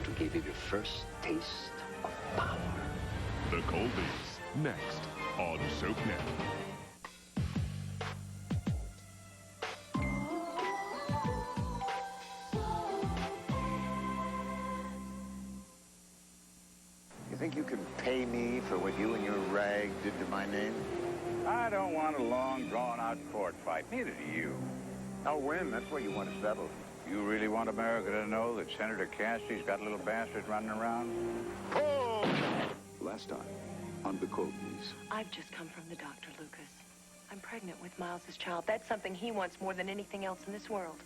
want to give you your first taste of power. The Colbys, next on SoapNet. You think you can pay me for what you and your rag did to my name? I don't want a long, drawn-out court fight. Neither do you. I'll win. That's what you want to settle. You really want America to know that Senator Cassidy's got little bastards running around? Oh! Last time on the Colbys. I've just come from the doctor, Lucas. I'm pregnant with Miles's child. That's something he wants more than anything else in this world.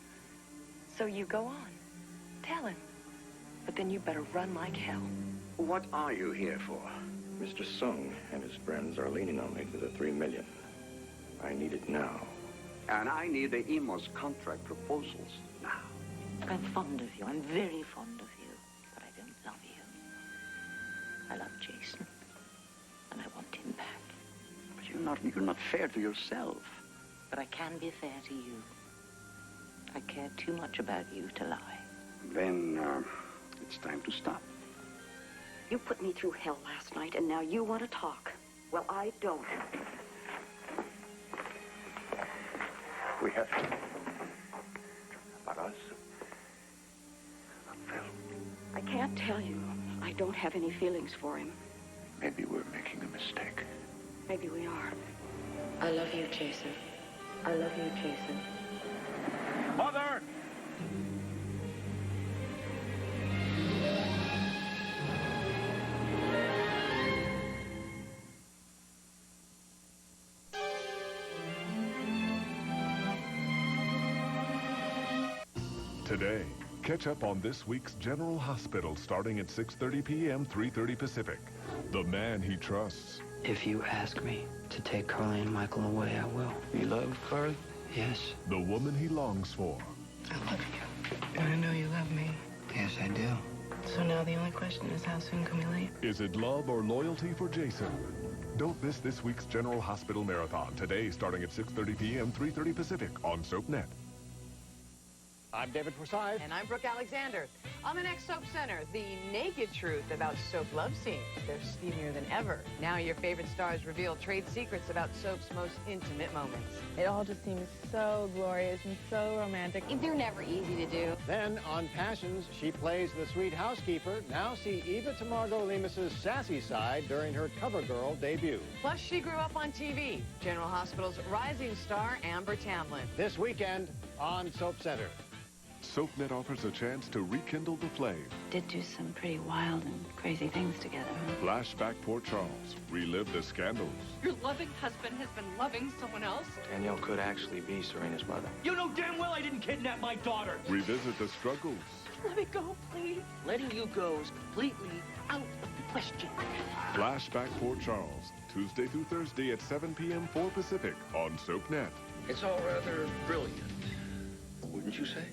So you go on. Tell him. But then you better run like hell. What are you here for? Mr. Sung and his friends are leaning on me for the $3 million. I need it now. And I need the Emos contract proposals now. I'm fond of you. I'm very fond of you. But I don't love you. I love Jason. And I want him back. But you're not fair to yourself. But I can be fair to you. I care too much about you to lie. Then, it's time to stop. You put me through hell last night, and now you want to talk. Well, I don't. We have to. About us. Not Phil. I can't tell you. I don't have any feelings for him. Maybe we're making a mistake. Maybe we are. I love you, Jason. I love you, Jason. Mother! Today, catch up on this week's General Hospital starting at 6:30 p.m., 3:30 Pacific. The man he trusts. If you ask me to take Carly and Michael away, I will. You love Carly? Yes. The woman he longs for. I love you. And I know you love me. Yes, I do. So now the only question is, how soon can we leave? Is it love or loyalty for Jason? Don't miss this week's General Hospital Marathon today starting at 6:30 p.m., 3:30 Pacific on SoapNet. I'm David Forsyth. And I'm Brooke Alexander. On the next Soap Center, the naked truth about soap love scenes. They're steamier than ever. Now your favorite stars reveal trade secrets about soap's most intimate moments. It all just seems so glorious and so romantic. They're never easy to do. Then on Passions, she plays the sweet housekeeper. Now see Eva Tamargo Lemus's sassy side during her CoverGirl debut. Plus, she grew up on TV. General Hospital's rising star, Amber Tamlin. This weekend on Soap Center. SoapNet offers a chance to rekindle the flame. Did do some pretty wild and crazy things together. Flashback Port Charles. Relive the scandals. Your loving husband has been loving someone else? Danielle could actually be Serena's mother. You know damn well I didn't kidnap my daughter. Revisit the struggles. Let me go, please. Letting you go is completely out of the question. Flashback Port Charles. Tuesday through Thursday at 7 p.m. 4 Pacific on SoapNet. It's all rather brilliant, wouldn't you say?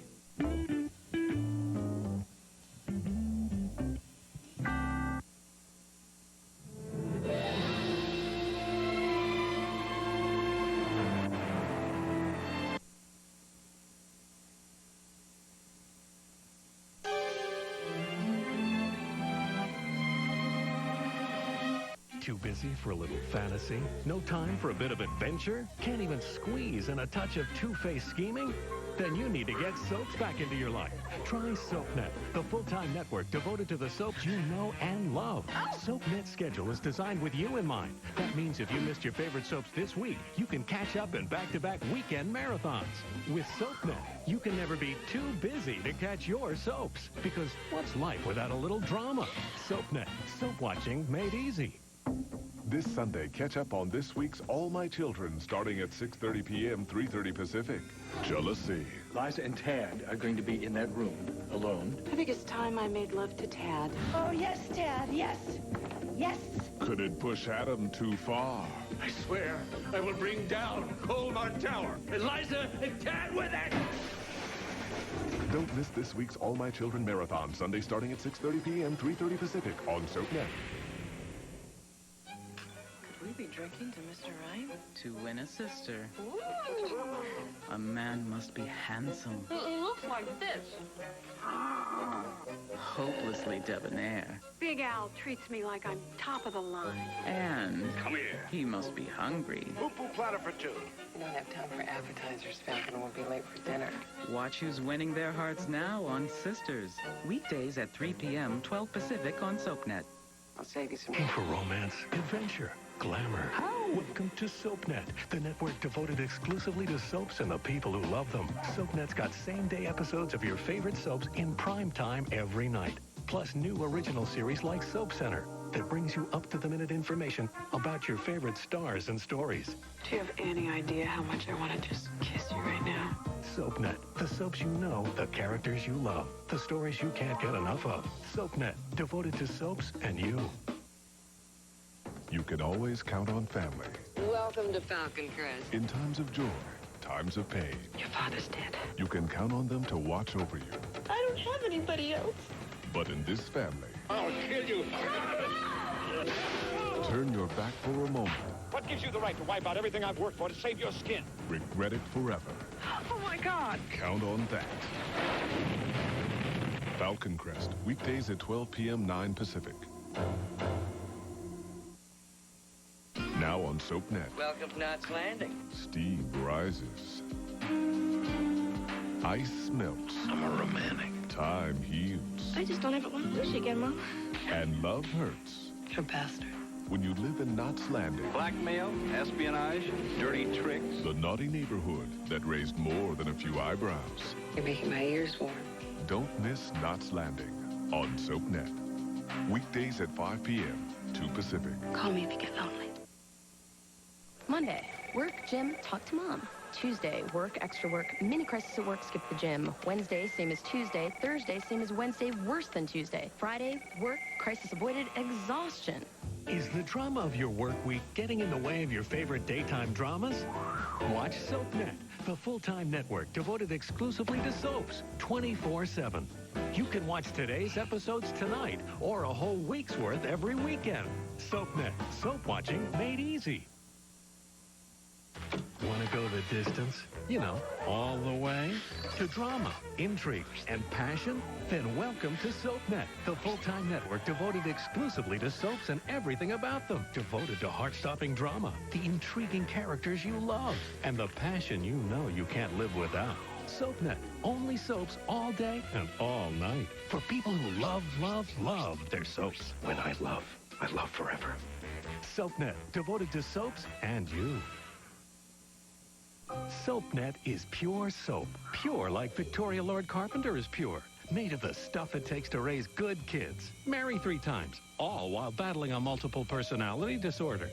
Too busy for a little fantasy? No time for a bit of adventure? Can't even squeeze in a touch of two-faced scheming? Then you need to get soaps back into your life. Try SoapNet, the full-time network devoted to the soaps you know and love. SoapNet's schedule is designed with you in mind. That means if you missed your favorite soaps this week, you can catch up in back-to-back weekend marathons. With SoapNet, you can never be too busy to catch your soaps. Because what's life without a little drama? SoapNet, soap watching made easy. This Sunday, catch up on this week's All My Children starting at 6:30 p.m., 3:30 Pacific. Jealousy. Liza and Tad are going to be in that room alone. I think it's time I made love to Tad. Oh, yes, Dad, yes. Yes. Could it push Adam too far? I swear I will bring down Colmar Tower. And Liza and Tad with it! Don't miss this week's All My Children Marathon Sunday starting at 6:30 p.m., 3:30 Pacific on SoapNet. Could we be drinking to Mr. Right? To win a sister, Ooh. a man must be handsome, It looks like this. hopelessly debonair, Big Al treats me like I'm top of the line. and Come here. he must be hungry. Poo-poo platter for two. We don't have time for appetizers, Falcon. We'll be late for dinner. Watch who's winning their hearts now on Sisters. Weekdays at 3 p.m., 12 Pacific on SoapNet. I'll save you some. Looking for romance, adventure, glamour. Welcome to SoapNet, the network devoted exclusively to soaps and the people who love them. SoapNet's got same-day episodes of your favorite soaps in prime time every night. Plus new original series like Soap Center that brings you up-to-the-minute information about your favorite stars and stories. Do you have any idea how much I want to just kiss you right now? SoapNet, the soaps you know, the characters you love, the stories you can't get enough of. SoapNet, devoted to soaps and you. You can always count on family. Welcome to Falcon Crest. In times of joy, times of pain. Your father's dead. You can count on them to watch over you. I don't have anybody else. But in this family, I'll kill you. turn your back for a moment. What gives you the right to wipe out everything I've worked for to save your skin? Regret it forever. Oh, my God. Count on that. Falcon Crest, weekdays at 12 p.m. 9 Pacific. Now on SoapNet. Welcome to Knots Landing. Steam rises. Ice melts. I'm a romantic. Time heals. I just don't ever want to lose you again, Mom. And love hurts. You're a bastard. When you live in Knots Landing, Blackmail, espionage, dirty tricks. the naughty neighborhood that raised more than a few eyebrows. You're making my ears warm. Don't miss Knots Landing on SoapNet. Weekdays at 5 p.m. 2 Pacific. Call me if you get lonely. Monday, work, gym, talk to mom. Tuesday, work, extra work, mini crisis at work, skip the gym. Wednesday, same as Tuesday. Thursday, same as Wednesday, worse than Tuesday. Friday, work, crisis avoided, exhaustion. Is the drama of your work week getting in the way of your favorite daytime dramas? Watch SoapNet, the full-time network devoted exclusively to soaps, 24/7. You can watch today's episodes tonight or a whole week's worth every weekend. SoapNet, soap watching made easy. Want to go the distance? You know, all the way? To drama, intrigue, and passion? Then welcome to SoapNet, the full-time network devoted exclusively to soaps and everything about them. Devoted to heart-stopping drama, the intriguing characters you love, and the passion you know you can't live without. SoapNet, only soaps all day and all night. For people who love, love, love their soaps. When I love forever. SoapNet, devoted to soaps and you. SoapNet is pure soap. Pure like Victoria Lord Carpenter is pure. Made of the stuff it takes to raise good kids. Marry 3 times, all while battling a multiple personality disorder.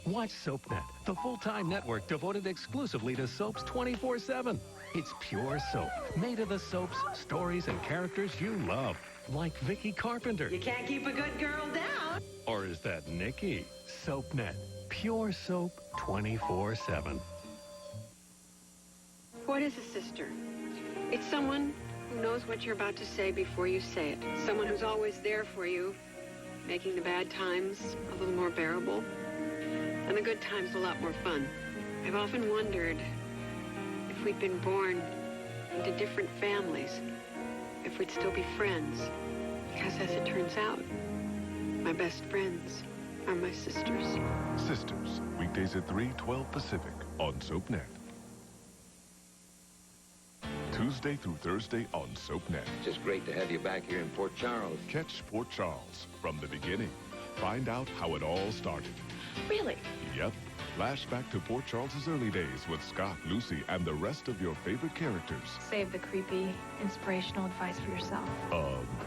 Watch SoapNet, the full-time network devoted exclusively to soaps 24/7. It's pure soap, made of the soaps, stories, and characters you love. Like Vicky Carpenter. You can't keep a good girl down. Or is that Nikki? SoapNet, pure soap 24/7. What is a sister? It's someone who knows what you're about to say before you say it. Someone who's always there for you, making the bad times a little more bearable, and the good times a lot more fun. I've often wondered if we'd been born into different families, if we'd still be friends. Because as it turns out, my best friends are my sisters. Sisters, weekdays at 3/12 Pacific on SoapNet. Tuesday through Thursday on SoapNet. Just great to have you back here in Port Charles. Catch Port Charles from the beginning. Find out how it all started. Really? Yep. Flashback to Port Charles's early days with Scott, Lucy, and the rest of your favorite characters. Save the creepy, inspirational advice for yourself.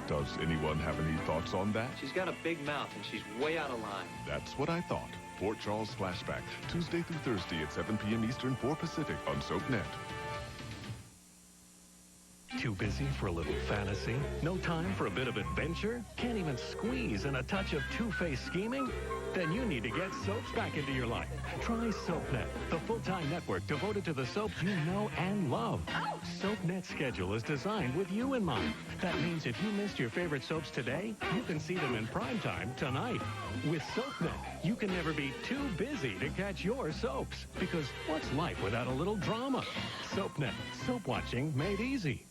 Does anyone have any thoughts on that? She's got a big mouth and she's way out of line. That's what I thought. Port Charles Flashback, Tuesday through Thursday at 7 p.m. Eastern, 4 Pacific on SoapNet. Too busy for a little fantasy? No time for a bit of adventure? Can't even squeeze and a touch of two-faced scheming? Then you need to get soaps back into your life. Try SoapNet, the full-time network devoted to the soaps you know and love. SoapNet's schedule is designed with you in mind. That means if you missed your favorite soaps today, you can see them in prime time tonight. With SoapNet, you can never be too busy to catch your soaps. Because what's life without a little drama? SoapNet, soap watching made easy.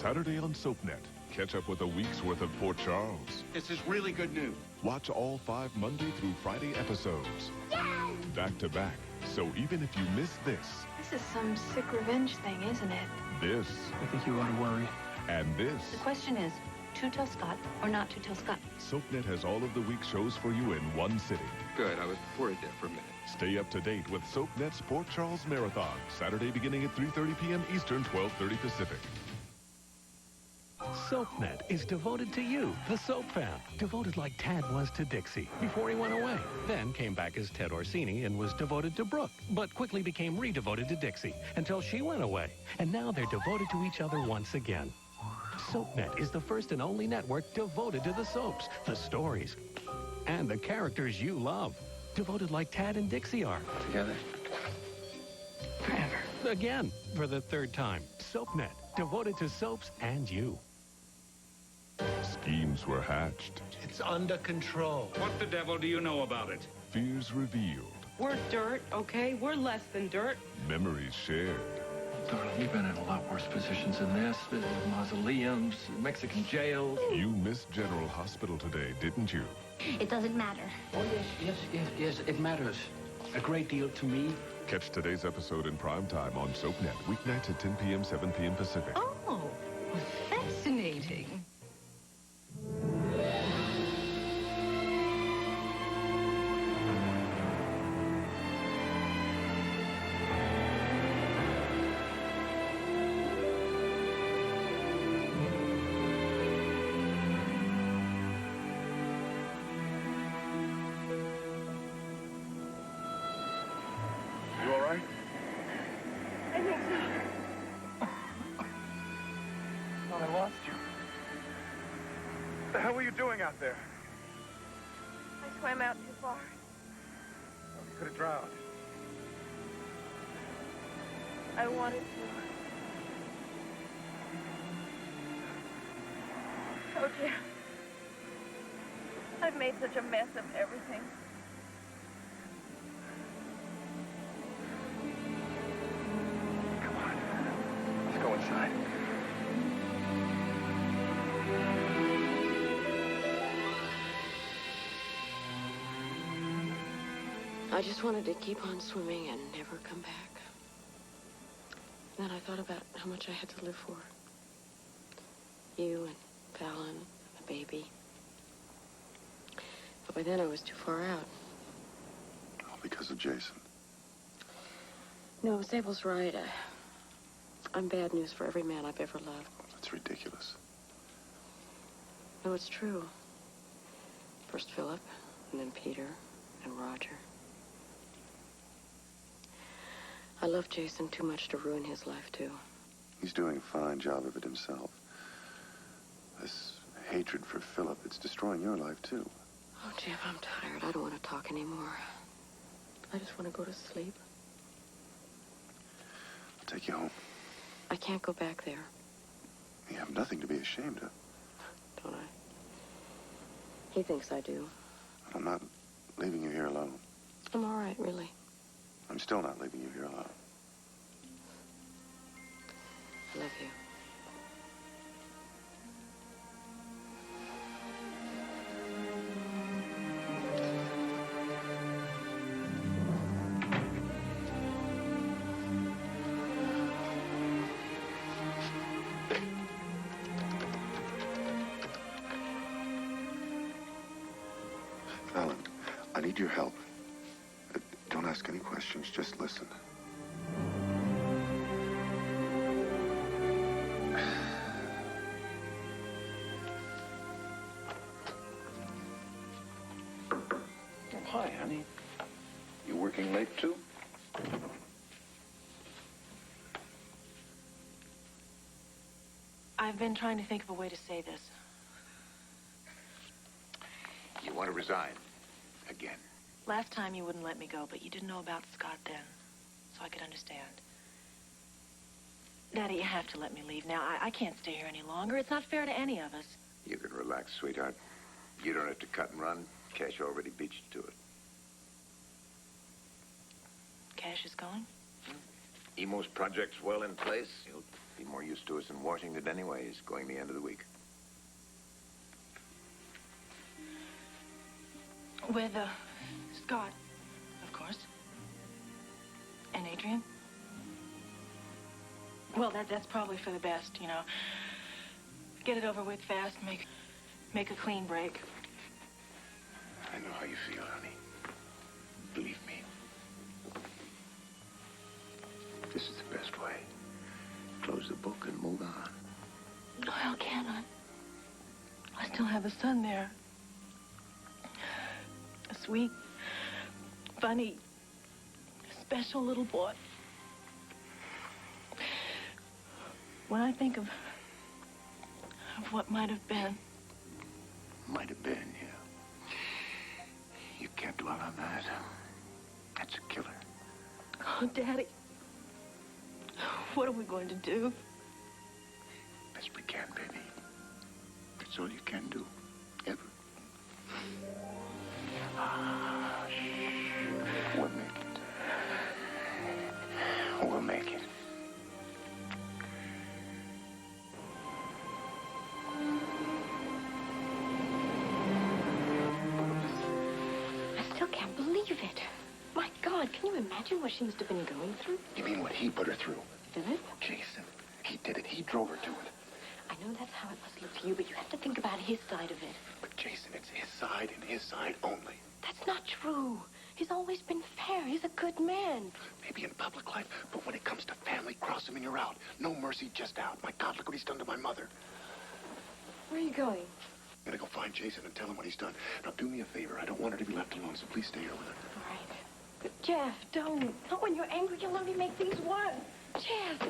Saturday on SoapNet. Catch up with a week's worth of Port Charles. This is really good news. Watch all 5 Monday through Friday episodes. Back to back. So even if you miss this, This is some sick revenge thing, isn't it? this, I think you ought to worry. and this, The question is, to tell Scott or not to tell Scott? SoapNet has all of the week's shows for you in one sitting. Good. I was worried there for a minute. Stay up to date with SoapNet's Port Charles Marathon. Saturday beginning at 3:30 p.m. Eastern, 12:30 Pacific. SoapNet is devoted to you, the soap fan. Devoted like Tad was to Dixie before he went away. Then came back as Ted Orsini and was devoted to Brooke, but quickly became re-devoted to Dixie until she went away. And now they're devoted to each other once again. SoapNet is the first and only network devoted to the soaps, the stories, and the characters you love. Devoted like Tad and Dixie are. Together. Forever. Again, for the third time. SoapNet, devoted to soaps and you. Schemes were hatched. It's under control. What the devil do you know about it? Fears revealed. We're dirt, okay? We're less than dirt. Memories shared. Darling, you've been in a lot worse positions than this. Mausoleums, Mexican jails. You missed General Hospital today, didn't you? It doesn't matter. Oh, yes, it matters. A great deal to me. Catch today's episode in prime time on SoapNet, weeknights at 10 p.m., 7 p.m. Pacific. Oh, fascinating. You all right? I think so. Thought I lost you. What the hell were you doing out there? I swam out too far. You could have drowned. I wanted to. Oh, dear. I've made such a mess of everything. Let's go inside. I just wanted to keep on swimming and never come back. Then I thought about how much I had to live for. You and Fallon and the baby. But by then I was too far out. All because of Jason. No, Sable's right. I'm bad news for every man I've ever loved. That's ridiculous. No, it's true. First Philip, and then Peter, and Roger. I love Jason too much to ruin his life, too. He's doing a fine job of it himself. This hatred for Philip, it's destroying your life, too. Oh, Jeff, I'm tired. I don't want to talk anymore. I just want to go to sleep. I'll take you home. I can't go back there. You have nothing to be ashamed of. Don't I? He thinks I do. I'm not leaving you here alone. I'm all right, really. I'm still not leaving you here alone. I love you. Fallon, I need your help. Don't ask any questions, just listen. Oh, hi, honey. You working late, too? I've been trying to think of a way to say this. You want to resign? Again? Last time you wouldn't let me go, but you didn't know about Scott then, so I could understand. Daddy, you have to let me leave now. I can't stay here any longer. It's not fair to any of us. You can relax, sweetheart. You don't have to cut and run. Cash already beat you to it. Cash is going? Emo's project's well in place. He'll be more used to us in Washington anyway. He's going the end of the week. With, Scott, of course. And Adrian. Well, that's probably for the best, you know. Get it over with fast, make a clean break. I know how you feel, honey. Believe me. This is the best way. Close the book and move on. How can I? I still have a son there. A sweet, funny, special little boy. When I think of what might have been. Might have been, yeah. You can't dwell on that. That's a killer. Oh, Daddy. What are we going to do? Best we can, baby. That's all you can do. Ever. We'll make it. We'll make it. I still can't believe it. My God, can you imagine what she must have been going through? You mean what he put her through? Philip? Jason. He did it. He drove her to it. I know that's how it must look to you, but you have to think about his side of it. But Jason, it's his side and his side only. That's not true. He's always been fair. He's a good man. Maybe in public life, but when it comes to family, cross him and you're out. No mercy, just out. My God, look what he's done to my mother. Where are you going? I'm gonna go find Jason and tell him what he's done. Now, do me a favor. I don't want her to be left alone, so please stay here with her. All right. But Jeff, don't. Not when you're angry. You'll only make things worse. Jeff.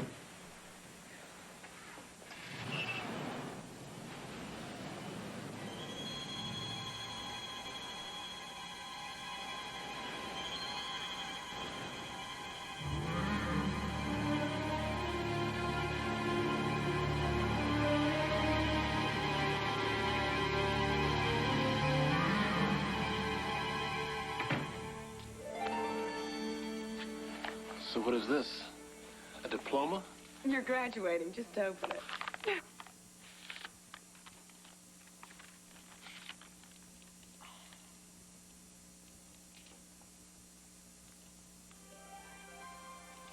So what is this? A diploma? You're graduating. Just open it.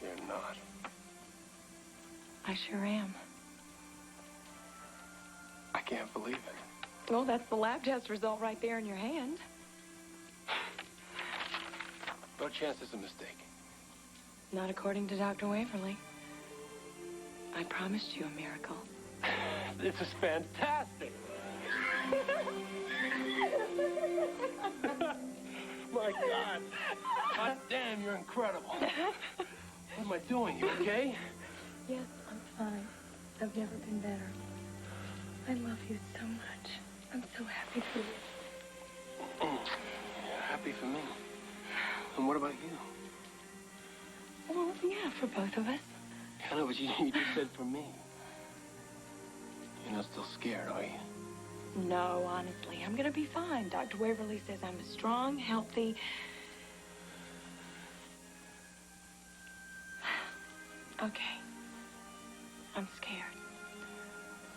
You're not. I sure am. I can't believe it. Well, that's the lab test result right there in your hand. No chance it's a mistake. Not according to Dr. Waverly. I promised you a miracle. This is fantastic. My God. God damn, you're incredible. What am I doing? You okay? Yes, I'm fine. I've never been better. I love you so much. I'm so happy for you. You're happy for me. And what about you? Well, yeah, for both of us. I know, but you just said for me. You're not still scared, are you? No, honestly, I'm gonna be fine. Dr. Waverly says I'm strong, healthy. Okay. I'm scared.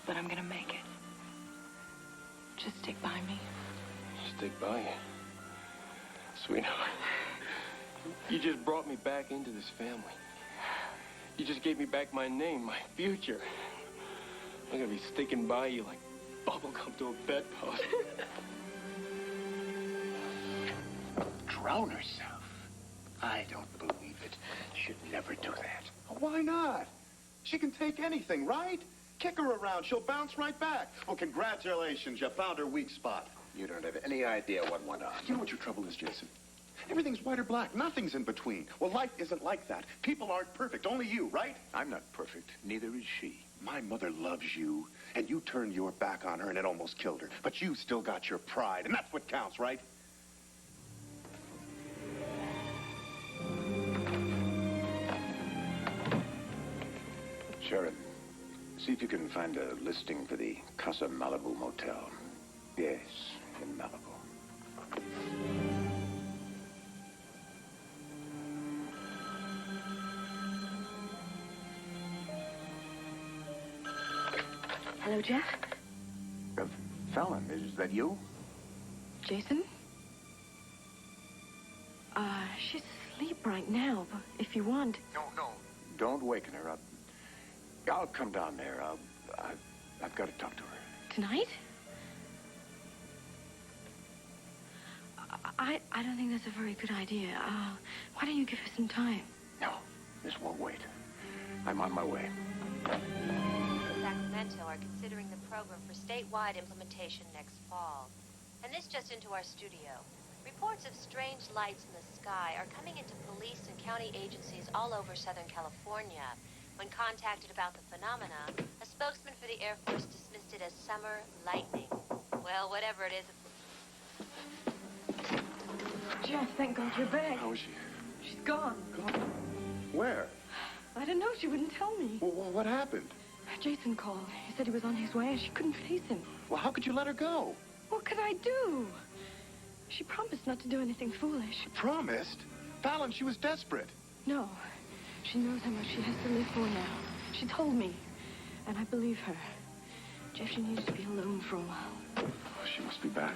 But I'm gonna make it. Just stick by me. Stick by you. Sweetheart, you just brought me back into this family. You just gave me back my name, my future. I'm gonna be sticking by you like bubblegum to a bedpost. Drown herself? I don't believe it. She'd never do that. Why not? She can take anything, right? Kick her around. She'll bounce right back. Well, congratulations. You found her weak spot. You don't have any idea what went on. You know what your trouble is, Jason? Everything's white or black. Nothing's in between. Well, life isn't like that. People aren't perfect. Only you, right? I'm not perfect. Neither is she. My mother loves you, and you turned your back on her, and it almost killed her. But you still got your pride, and that's what counts, right? Sheriff, see if you can find a listing for the Casa Malibu Motel. Yes, in Malibu. Hello, Jeff? Fallon, is that you? Jason? She's asleep right now, but if you want... No. Don't waken her up. I'll come down there. I've got to talk to her. Tonight? I don't think that's a very good idea. Why don't you give her some time? No, this won't wait. I'm on my way. Sacramento are considering the program for statewide implementation next fall. And this just into our studio. Reports of strange lights in the sky are coming into police and county agencies all over Southern California. When contacted about the phenomena, a spokesman for the Air Force dismissed it as summer lightning. Well, whatever it is... Jeff, thank God you're back. How is she? She's gone. Gone? Where? I don't know. She wouldn't tell me. Well, what happened? Jason called. He said he was on his way and she couldn't face him. Well, how could you let her go? What could I do? She promised not to do anything foolish. Promised? Fallon, she was desperate. No. She knows how much she has to live for now. She told me. And I believe her. Jeff, she needs to be alone for a while. She must be back.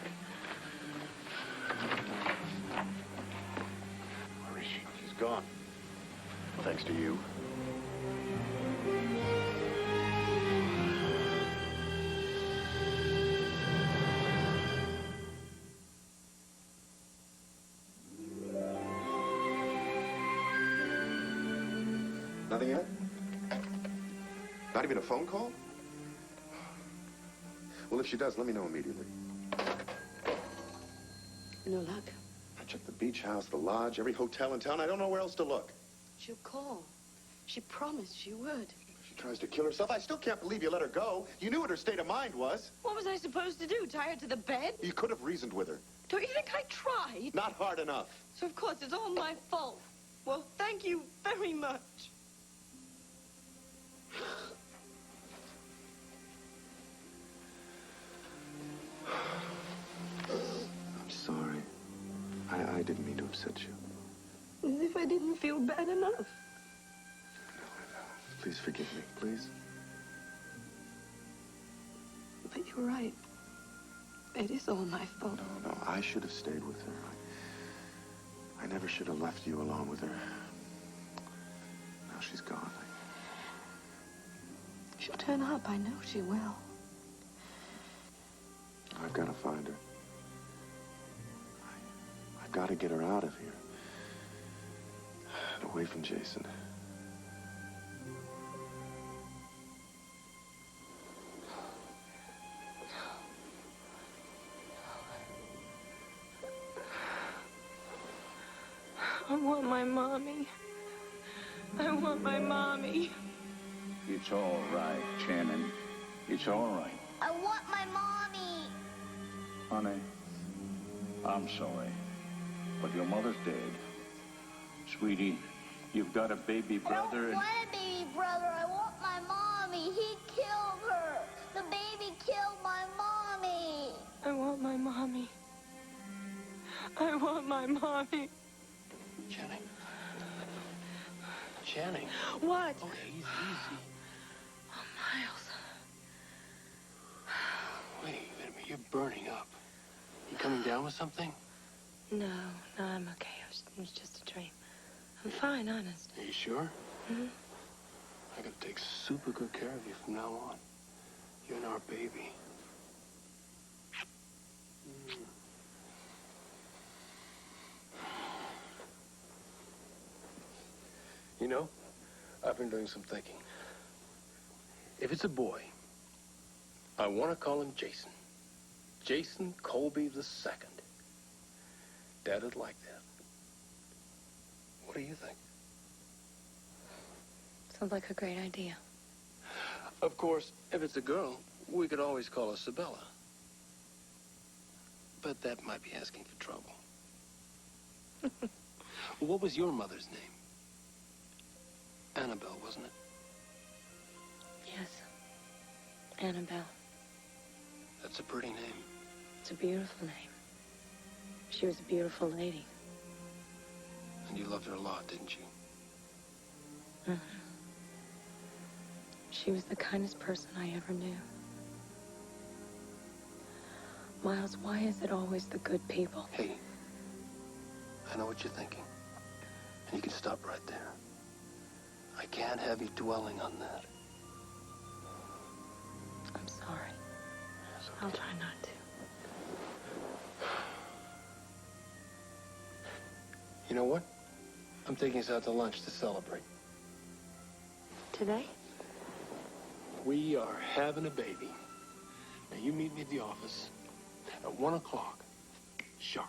Where is she? She's gone. Thanks to you. Nothing yet? Not even a phone call? Well, if she does, let me know immediately. No luck. I checked the beach house, the lodge, every hotel in town. I don't know where else to look. She'll call. She promised she would. If she tries to kill herself, I still can't believe you let her go. You knew what her state of mind was. What was I supposed to do? Tie her to the bed? You could have reasoned with her. Don't you think I tried? Not hard enough. So, of course, it's all my fault. Well, thank you very much. I'm sorry. I didn't mean to upset you. As if I didn't feel bad enough. Please forgive me, please. But you're right. It is all my fault. No, I should have stayed with her. I never should have left you alone with her. Now she's gone. She'll turn up. I know she will. I've got to find her. I've got to get her out of here. And away from Jason. I want my mommy. I want my mommy. It's all right, Shannon. It's all right. I want my mommy. Honey, I'm sorry, but your mother's dead. Sweetie, you've got a baby brother I don't want a baby brother. I want my mommy. He killed her. The baby killed my mommy. I want my mommy. I want my mommy. Channing. Channing. What? Okay, easy. Oh, Miles. Wait a minute, you're burning up. You coming down with something? No, I'm okay. It was just a dream. I'm fine, honest. Are you sure? Mm-hmm. I gotta take super good care of you from now on. You and our baby. You know, I've been doing some thinking. If it's a boy, I want to call him Jason. Jason Colbys II. Dad would like that. What do you think? Sounds like a great idea. Of course, if it's a girl, we could always call her Sabella. But that might be asking for trouble. What was your mother's name? Annabelle, wasn't it? Yes. Annabelle. That's a pretty name. It's a beautiful name. She was a beautiful lady. And you loved her a lot, didn't you? Mm-hmm. She was the kindest person I ever knew. Miles, why is it always the good people? Hey, I know what you're thinking. And you can stop right there. I can't have you dwelling on that. I'm sorry. I'll try not to. You know what? I'm taking us out to lunch to celebrate. Today? We are having a baby. Now, you meet me at the office at 1 o'clock, sharp.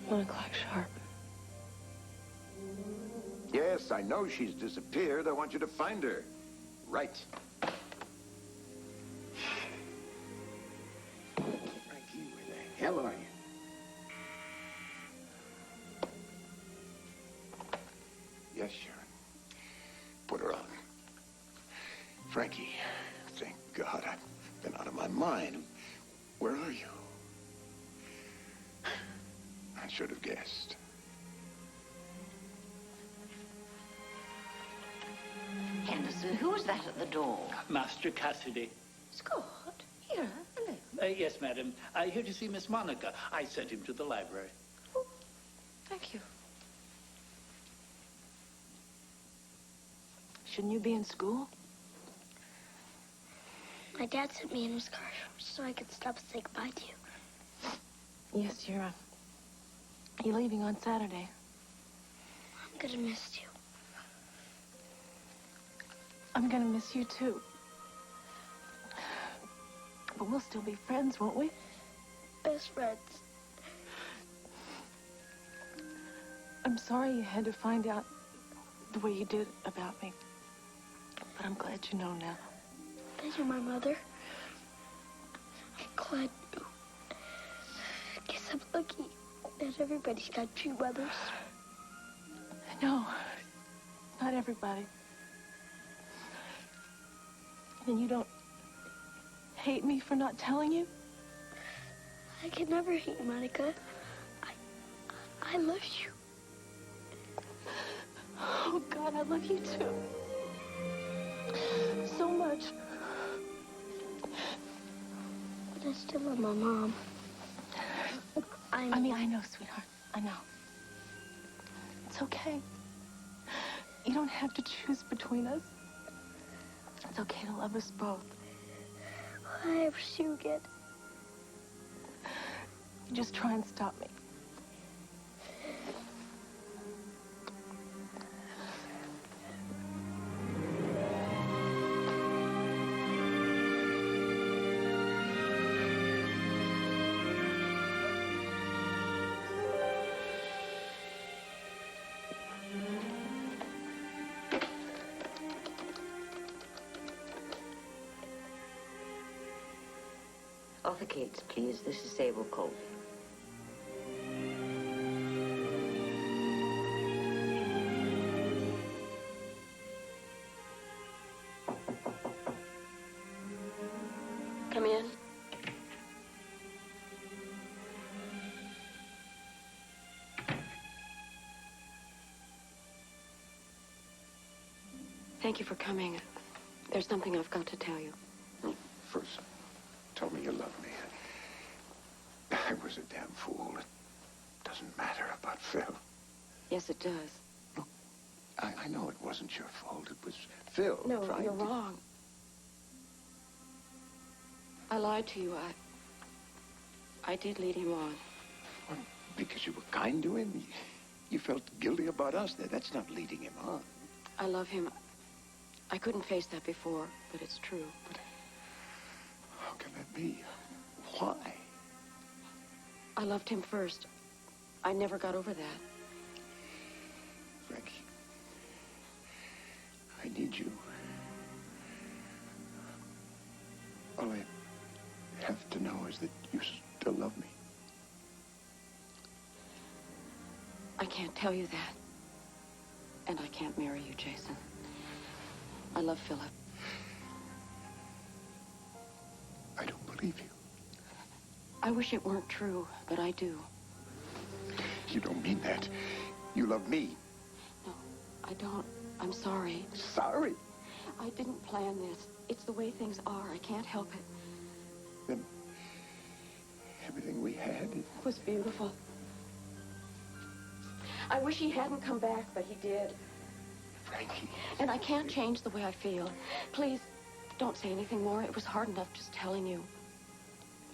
1 o'clock sharp. Yes, I know she's disappeared. I want you to find her. Right. Frankie, where the hell are you? Yes, Sharon. Put her on. Frankie, thank God I've been out of my mind. Where are you? I should have guessed. Henderson, who's that at the door? Master Cassidy. Scott, here, hello. Yes, madam. Here to see Miss Monica. I sent him to the library. Oh, thank you. Shouldn't you be in school? My dad sent me in his car so I could stop and say goodbye to you. Yes, you're leaving on Saturday. I'm gonna miss you. I'm gonna miss you too. But we'll still be friends, won't we? Best friends. I'm sorry you had to find out the way you did about me. But I'm glad you know now. That you're my mother. I'm glad you. I guess I'm lucky that everybody's got two mothers. No, not everybody. And you don't hate me for not telling you? I can never hate you, Monica. I love you. Oh, God, I love you too. So much. But I still love my mom. I know, sweetheart. I know. It's okay. You don't have to choose between us. It's okay to love us both. Will I ever see you again? You just try and stop me. Off the gates, please. This is Sable Colby. Come in. Thank you for coming. There's something I've got to tell you. First, tell me you love me. I was a damn fool. It doesn't matter about Phil. Yes, it does. I know it wasn't your fault. It was Phil. No, trying you're to... wrong. I lied to you. I did lead him on. What, because you were kind to him? You felt guilty about us. That's not leading him on. I love him. I couldn't face that before, but it's true. can that be? Why? I loved him first. I never got over that. Frankie, I need you. All I have to know is that you still love me. I can't tell you that. And I can't marry you, Jason. I love Philip. I don't believe you. I wish it weren't true, but I do. You don't mean that. You love me. No, I don't. I'm sorry. Sorry? I didn't plan this. It's the way things are. I can't help it. Then everything we had... It was beautiful. I wish he hadn't come back, but he did. Frankie. And I can't change the way I feel. Please, don't say anything more. It was hard enough just telling you.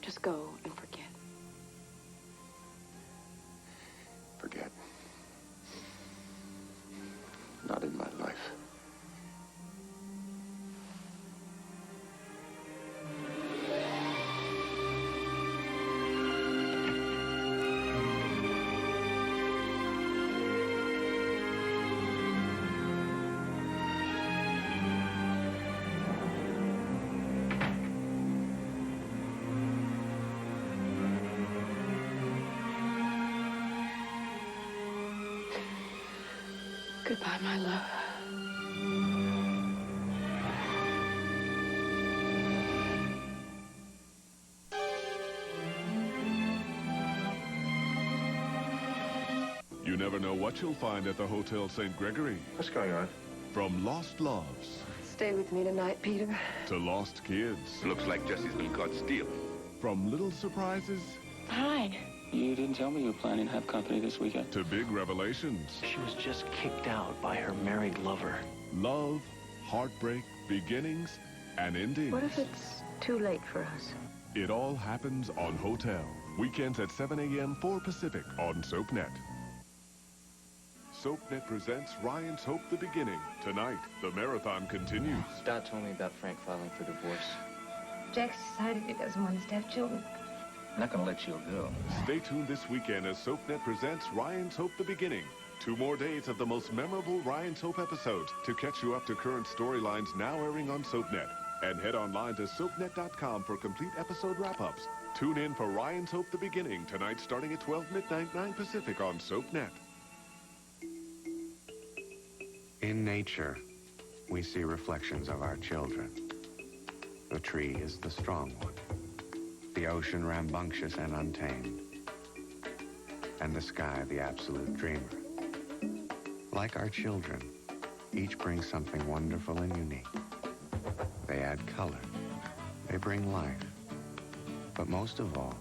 Just go and forget. Forget. Not in my life. Goodbye, my love. You never know what you'll find at the Hotel St. Gregory. What's going on? From lost loves Stay with me tonight, Peter. to lost kids. Looks like Jesse's been caught stealing. From little surprises Hi. You didn't tell me you were planning to have company this weekend. to big revelations. She was just kicked out by her married lover. Love, heartbreak, beginnings, and endings. What if it's too late for us? It all happens on Hotel. Weekends at 7 a.m. 4 Pacific on SoapNet. SoapNet presents Ryan's Hope the Beginning. Tonight, the marathon continues. Dot told me about Frank filing for divorce. Jack's decided he doesn't want us to have children. I'm not gonna let you go. Stay tuned this weekend as SoapNet presents Ryan's Hope the Beginning. 2 more days of the most memorable Ryan's Hope episodes to catch you up to current storylines now airing on SoapNet. And head online to soapnet.com for complete episode wrap-ups. Tune in for Ryan's Hope the Beginning tonight starting at 12 midnight, 9 Pacific on SoapNet. In nature, we see reflections of our children. The tree is the strong one. The ocean rambunctious and untamed. And the sky the absolute dreamer. Like our children, each brings something wonderful and unique. They add color. They bring life. But most of all,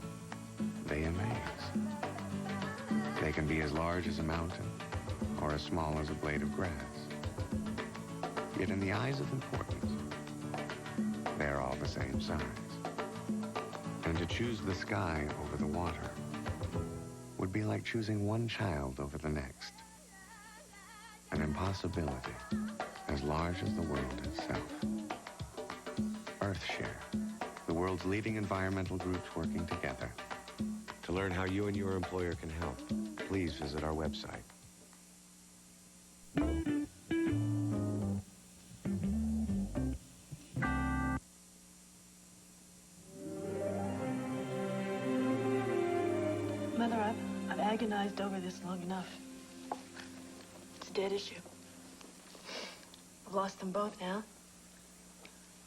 they amaze. They can be as large as a mountain or as small as a blade of grass. Yet in the eyes of importance, they're all the same size. And to choose the sky over the water would be like choosing one child over the next. An impossibility as large as the world itself. EarthShare, the world's leading environmental groups working together. To learn how you and your employer can help, please visit our website. Mother, I've agonized over this long enough. It's a dead issue. I've lost them both now.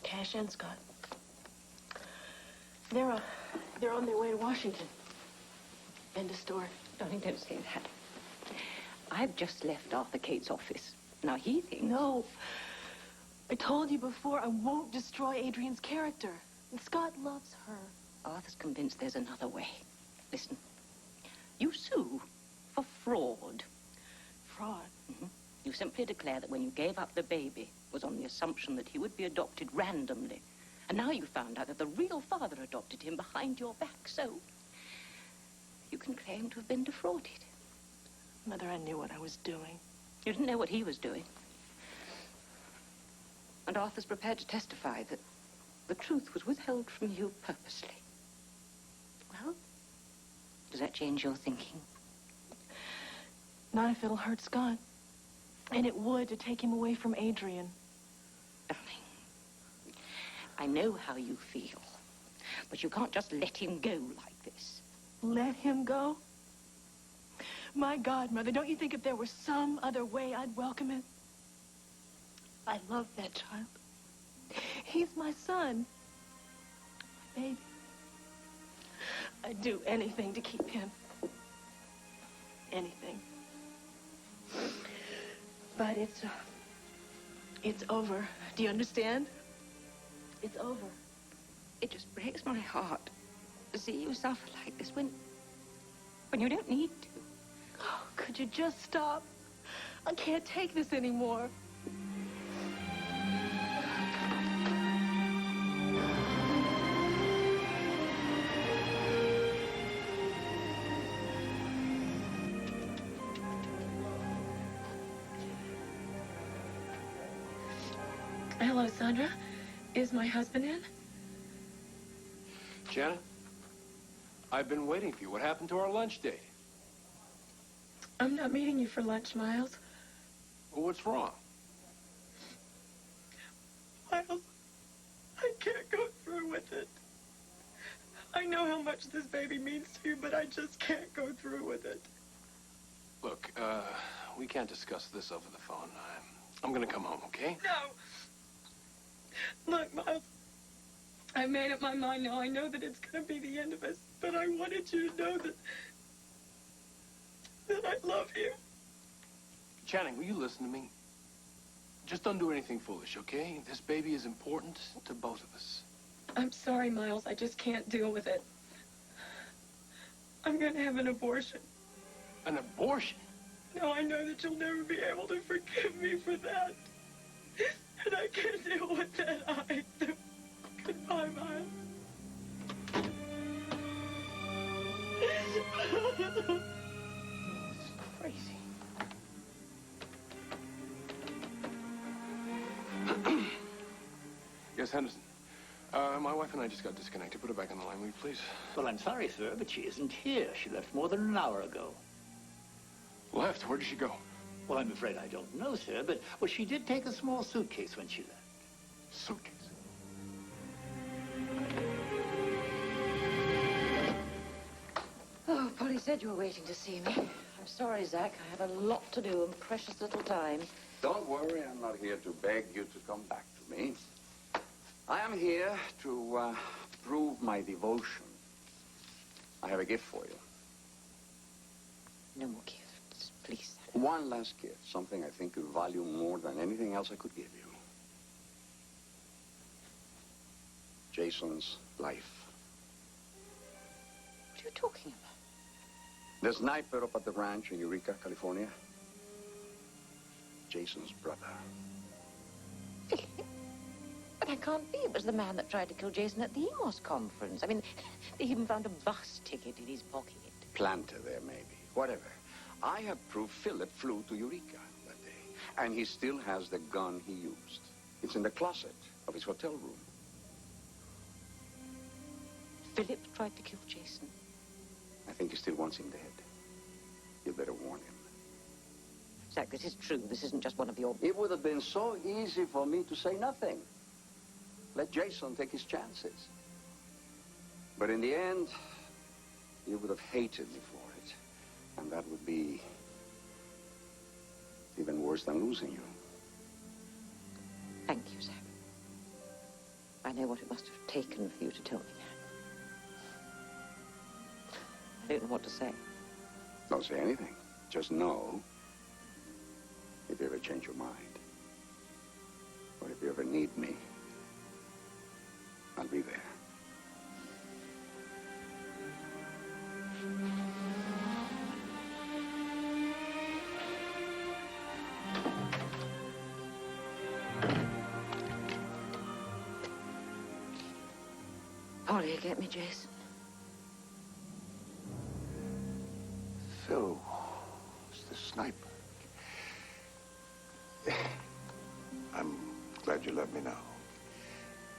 Cash and Scott. They're on their way to Washington. End of story. Darling, don't say that. I've just left Arthur Cate's office. Now he thinks... No. I told you before, I won't destroy Adrian's character. And Scott loves her. Arthur's convinced there's another way. Listen. You sue for fraud. Fraud? Mm-hmm. You simply declare that when you gave up the baby was on the assumption that he would be adopted randomly. And now you found out that the real father adopted him behind your back, so you can claim to have been defrauded. Mother, I knew what I was doing. You didn't know what he was doing. And Arthur's prepared to testify that the truth was withheld from you purposely. Well, does that change your thinking? Not if it'll hurt Scott. And it would to take him away from Adrian. I know how you feel, but you can't just let him go like this. Let him go? My God, Mother, don't you think if there were some other way I'd welcome it? I love that child. He's my son. My baby. I'd do anything to keep him. Anything. But it's over. Do you understand? It's over. It just breaks my heart to see you suffer like this when you don't need to. Oh, could you just stop? I can't take this anymore. Hello, Sandra. Is my husband in? Janet, I've been waiting for you. What happened to our lunch date? I'm not meeting you for lunch, Miles. Well, what's wrong? Miles, I can't go through with it. I know how much this baby means to you, but I just can't go through with it. Look, we can't discuss this over the phone. I'm gonna come home, okay? No! Look, Miles, I made up my mind now. I know that it's going to be the end of us, but I wanted you to know that I love you. Channing, will you listen to me? Just don't do anything foolish, okay? This baby is important to both of us. I'm sorry, Miles. I just can't deal with it. I'm going to have an abortion. An abortion? No, I know that you'll never be able to forgive me for that. And I can't deal with that either. Goodbye, Miles. It's crazy. Yes, Henderson. My wife and I just got disconnected. Put her back on the line, will you, please? Well, I'm sorry, sir, but she isn't here. She left more than an hour ago. Left? Where did she go? Well, I'm afraid I don't know, sir, but, well, she did take a small suitcase when she left. Suitcase? Oh, Polly said you were waiting to see me. I'm sorry, Zach. I have a lot to do and precious little time. Don't worry, I'm not here to beg you to come back to me. I am here to prove my devotion. I have a gift for you. No more gifts, please. One last gift, something I think you value more than anything else I could give you. Jason's life. What are you talking about? The sniper up at the ranch in Eureka, California. Jason's brother. Philip? But that can't be. It was the man that tried to kill Jason at the Emos conference. I mean, they even found a bus ticket in his pocket. Planter there, maybe. Whatever. I have proof Philip flew to Eureka that day. And he still has the gun he used. It's in the closet of his hotel room. Philip tried to kill Jason. I think he still wants him dead. You better warn him. Zach, this is true. This isn't just one of your... It would have been so easy for me to say nothing. Let Jason take his chances. But in the end, you would have hated me for it. And that would be even worse than losing you. Thank you, Zach. I know what it must have taken for you to tell me that. I don't know what to say. Don't say anything. Just know if you ever change your mind. Or if you ever need me, I'll be there. Polly, get me Jason. Phil, it's the sniper. I'm glad you let me know.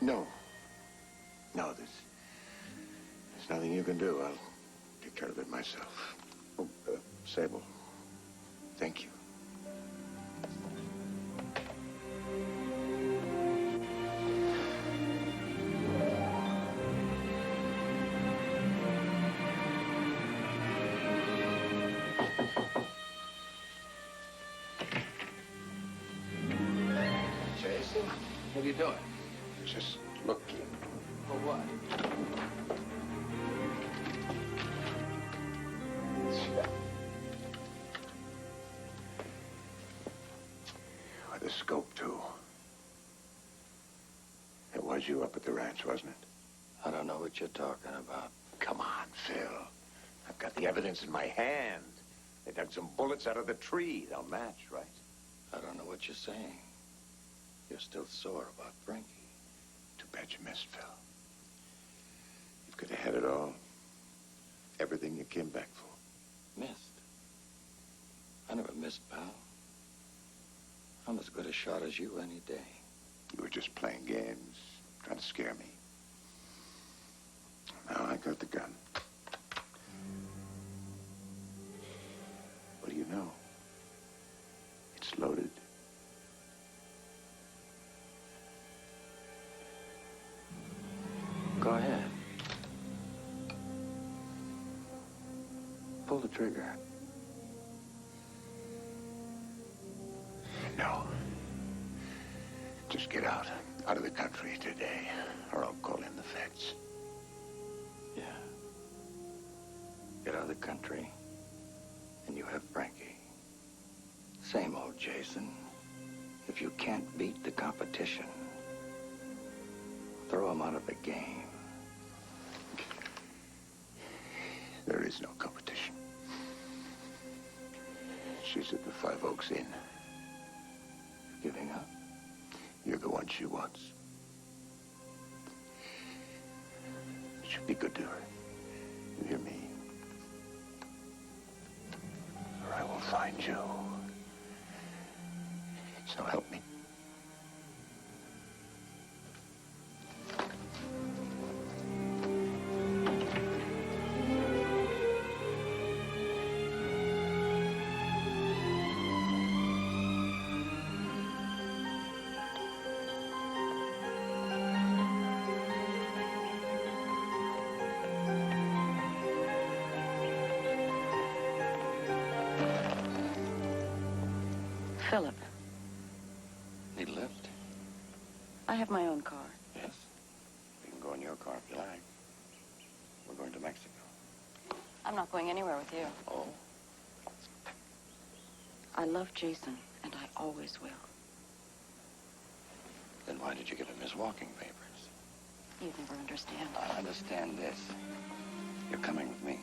No, No, there's nothing you can do. I'll take care of it myself. Oh, Sable, thank you. Jason, what are you doing? Just looking. For what? With a scope, too. It was you up at the ranch, wasn't it? I don't know what you're talking about. Come on, Phil. I've got the evidence in my hand. They dug some bullets out of the tree. They'll match, right? I don't know what you're saying. You're still sore about Frankie. Too bad you missed, Phil. You could have had it all. Everything you came back for. Missed? I never missed, pal. I'm as good a shot as you any day. You were just playing games, trying to scare me. Now I got the gun. What do you know? It's loaded. Go ahead. Pull the trigger. No. Just get out of the country today, or I'll call in the feds. Yeah. Get out of the country, and you have Frankie. Same old Jason. If you can't beat the competition, throw him out of the game. There is no competition. She's at the Five Oaks Inn. Giving up? You're the one she wants. You should be good to her. You hear me? Or I will find you. So help me. Philip, Need a lift? I have my own car. Yes. You can go in your car if you like. We're going to Mexico. I'm not going anywhere with you. Oh? I love Jason, and I always will. Then why did you give him his walking papers? You'd never understand. I understand this. You're coming with me.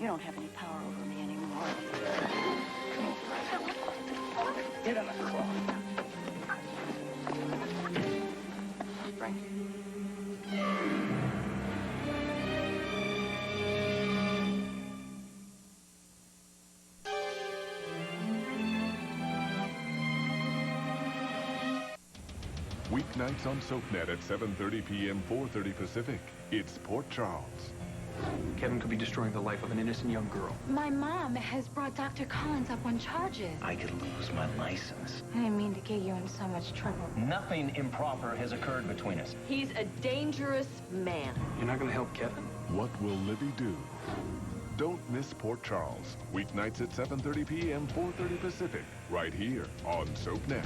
You don't have any power over me anymore. Get on the car. Frankie. Weeknights on SoapNet at 7:30 p.m., 4:30 Pacific. It's Port Charles. Kevin could be destroying the life of an innocent young girl. My mom has brought Dr. Collins up on charges. I could lose my license. I didn't mean to get you in so much trouble. Nothing improper has occurred between us. He's a dangerous man. You're not going to help Kevin? What will Libby do? Don't miss Port Charles. Weeknights at 7:30 p.m., 4:30 Pacific. Right here on SoapNet.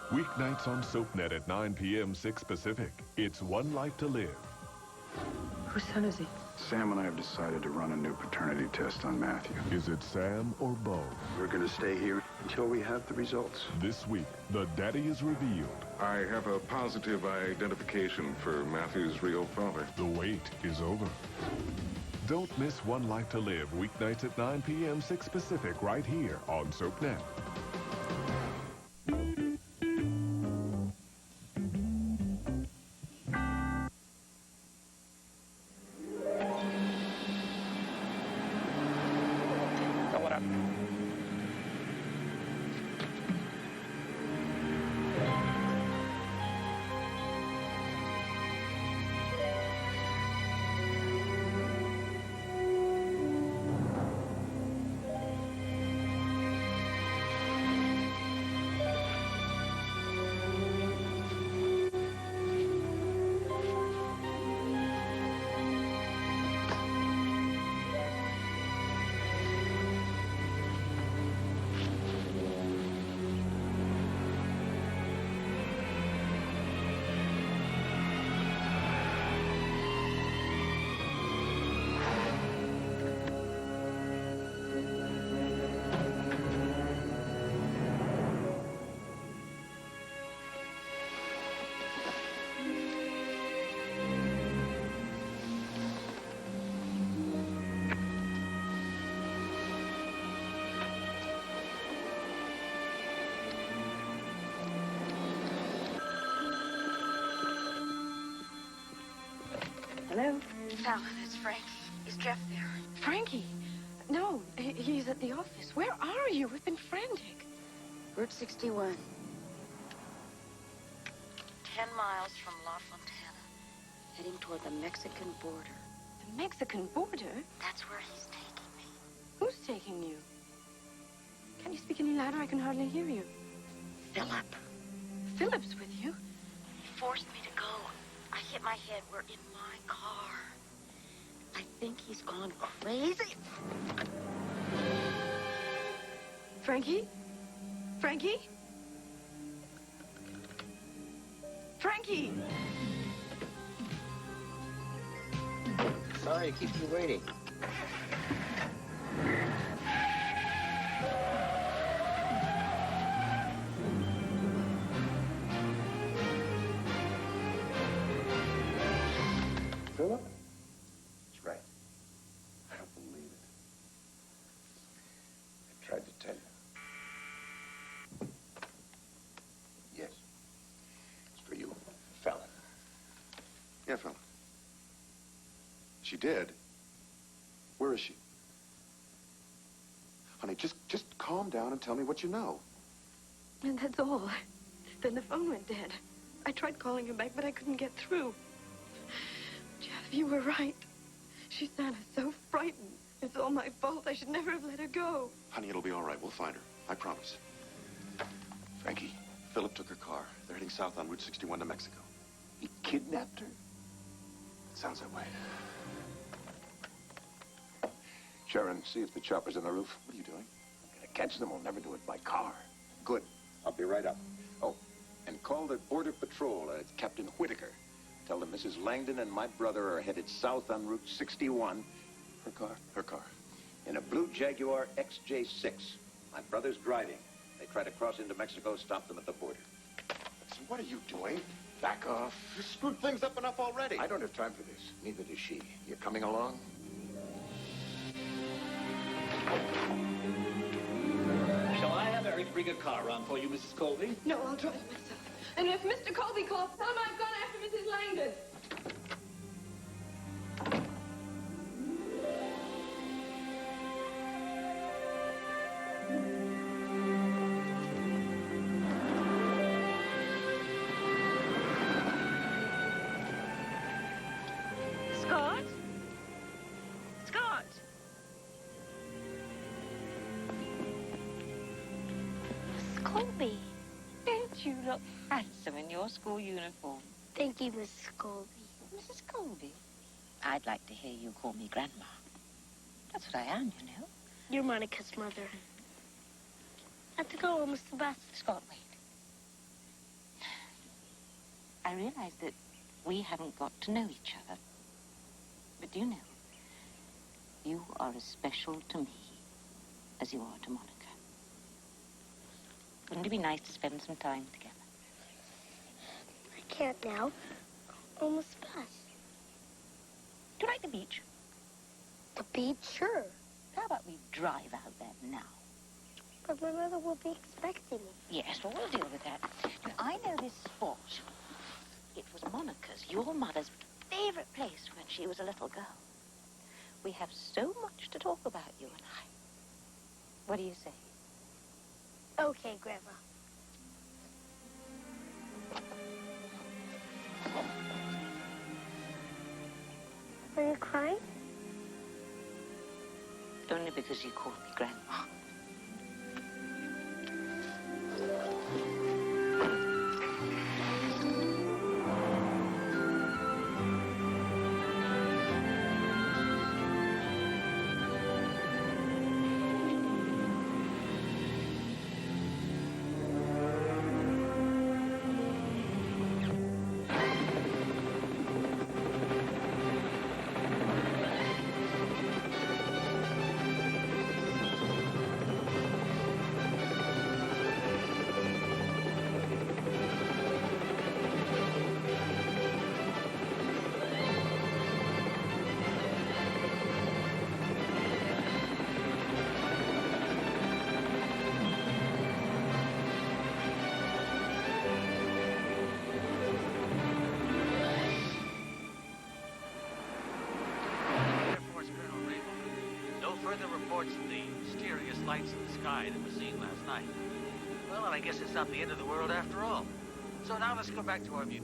Weeknights on SoapNet at 9 p.m., 6 Pacific. It's One Life to Live. Whose son is he? Sam and I have decided to run a new paternity test on Matthew. Is it Sam or Bo? We're going to stay here until we have the results. This week, the daddy is revealed. I have a positive identification for Matthew's real father. The wait is over. Don't miss One Life to Live, weeknights at 9 p.m., 6 Pacific, right here on SoapNet. Hello? Fallon, it's Frankie. Is Jeff there? Frankie? No, he's at the office. Where are you? We've been frantic. Route 61. 10 miles from La Fontana, heading toward the Mexican border. The Mexican border? That's where he's taking me. Who's taking you? Can you speak any louder? I can hardly hear you. Philip. Philip's with you? He forced me to go. I hit my head. We're in my car. I think he's gone crazy. Frankie? Frankie? Frankie! Sorry to keep you waiting. Philip? That's right. I don't believe it. I tried to tell you. Yes. It's for you, Fallon. Yeah, Fallon. She did? Where is she? Honey, just calm down and tell me what you know. And that's all. Then the phone went dead. I tried calling her back, but I couldn't get through. Jeff, you were right. She sounded so frightened. It's all my fault. I should never have let her go. Honey, it'll be all right. We'll find her. I promise. Frankie, Philip took her car. They're heading south on Route 61 to Mexico. He kidnapped her? It sounds that way. Sharon, see if the chopper's on the roof. What are you doing? I'm gonna catch them. We'll never do it by car. Good. I'll be right up. Oh, and call the Border Patrol. It's Captain Whitaker. Tell them Mrs. Langdon and my brother are headed south on Route 61. Her car? Her car. In a blue Jaguar XJ6. My brother's driving. They try to cross into Mexico, stop them at the border. So what are you doing? Back off. You screwed things up enough already. I don't have time for this. Neither does she. You coming along? Shall I have Eric bring a car around for you, Mrs. Colby? No, I'll drive myself. And if Mr. Colby calls, tell him I've gone after Mrs. Langdon. Scott? Scott? Miss Colby. Don't you look handsome in your school uniform? Thank you, Mrs. Colby. Mrs. Colby? I'd like to hear you call me Grandma. That's what I am, you know. You're Monica's mother. I have to go, almost the bus. Scott, wait. I realize that we haven't got to know each other. But do you know, you are as special to me as you are to Monica. Wouldn't it be nice to spend some time together? I can't now. Almost the bus. Do you like the beach? The beach? Sure. How about we drive out there now? But my mother will be expecting me. Yes, well, we'll deal with that. Now, I know this spot. It was Monica's, your mother's, favorite place when she was a little girl. We have so much to talk about, you and I. What do you say? Okay, Grandma. Are you crying? Only because you called me Grandma. further reports of the mysterious lights in the sky that were seen last night. Well, and I guess it's not the end of the world after all. So now let's go back to our view.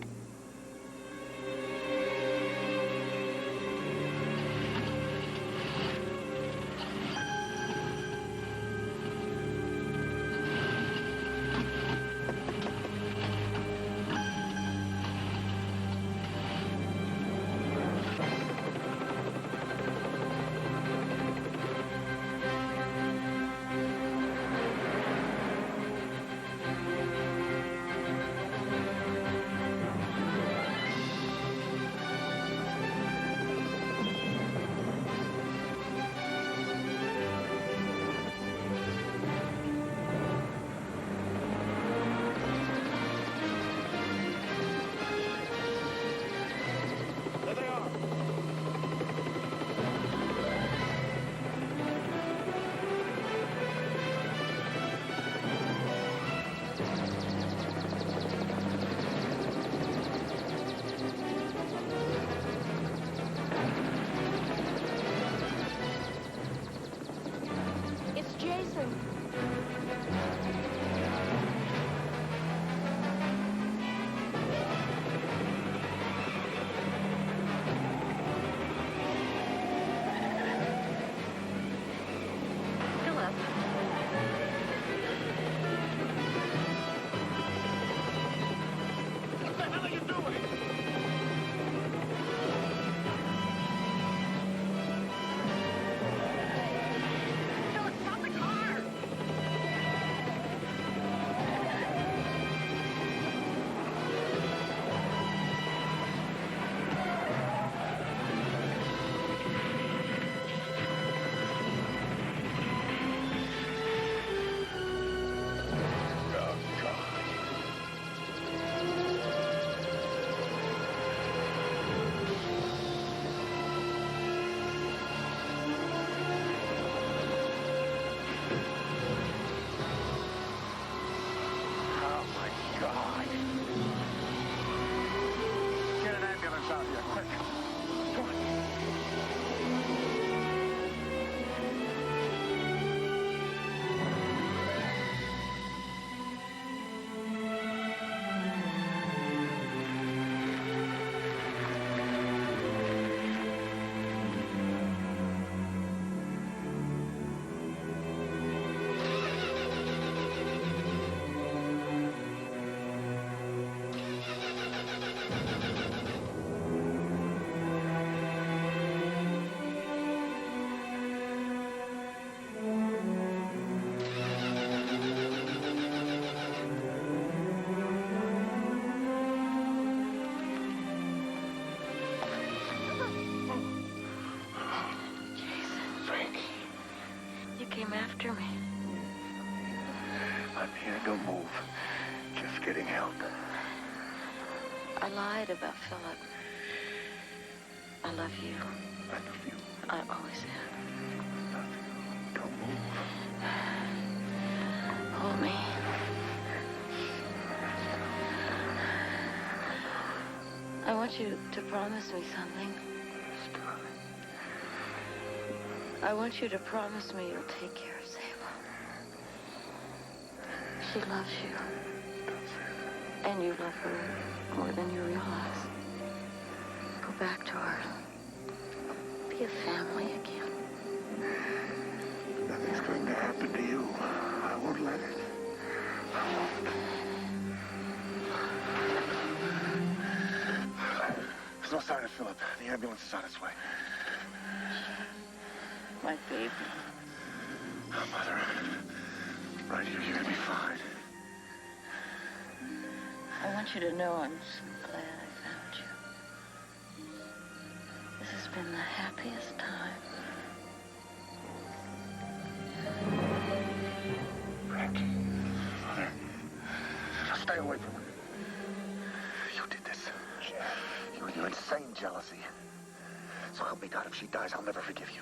Came after me. I'm here, don't move. Just getting help. I lied about Philip. I love you. I love you. I always have. Don't move. Hold me. I want you to promise me something. I want you to promise me you'll take care of Sable. She loves you. And you love her more than you realize. Go back to her. Be a family again. Nothing's going to happen to you. I won't let it. I won't. There's no sign of Philip. The ambulance is on its way. My baby. Oh, Mother. Right here, you're gonna be fine. I want you to know I'm so glad I found you. This has been the happiest time. Rick. Mother. Stay away from her. You did this. You and your insane jealousy. So help me God, if she dies, I'll never forgive you.